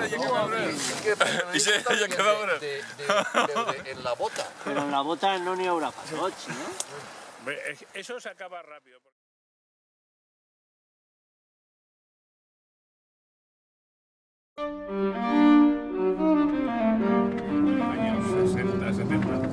I se queda ahora. En la bota. Pero en la bota no n'hi haurà per tots, no? Eso se acaba rápido. Años 60, 70.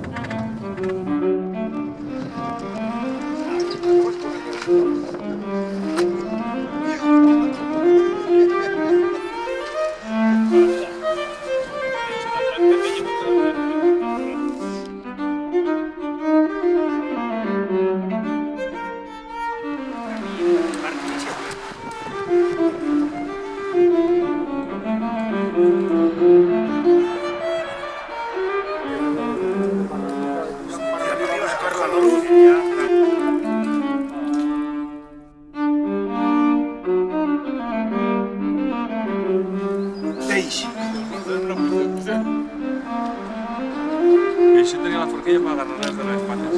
Y si tenía la forquilla para agarrarlas de las patas.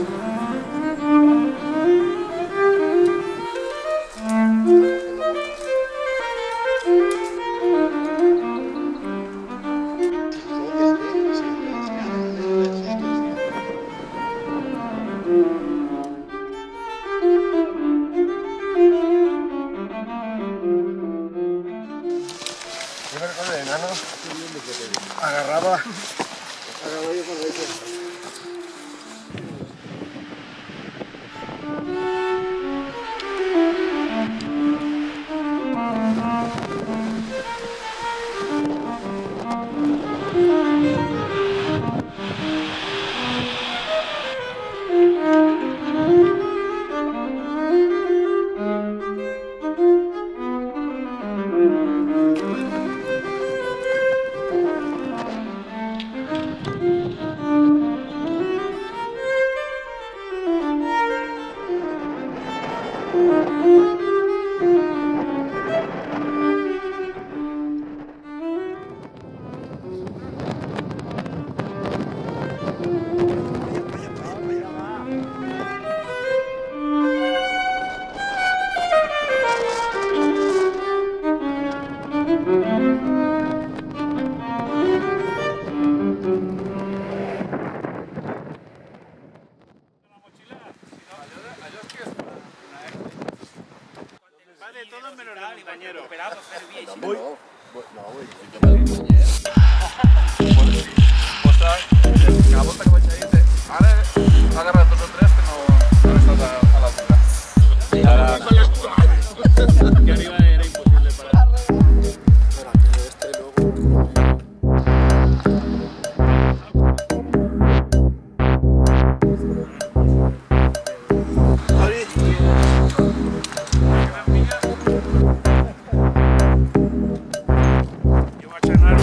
Yo me recuerdo de enano, agarraba yo con leche. Vale, todo menos el compañero. Ostres, la volta que vaig a dir, ara ha agarrat 2 o 3 que no han estat a l'altura. Que arriba era imposible parar. Yo voy a charlar.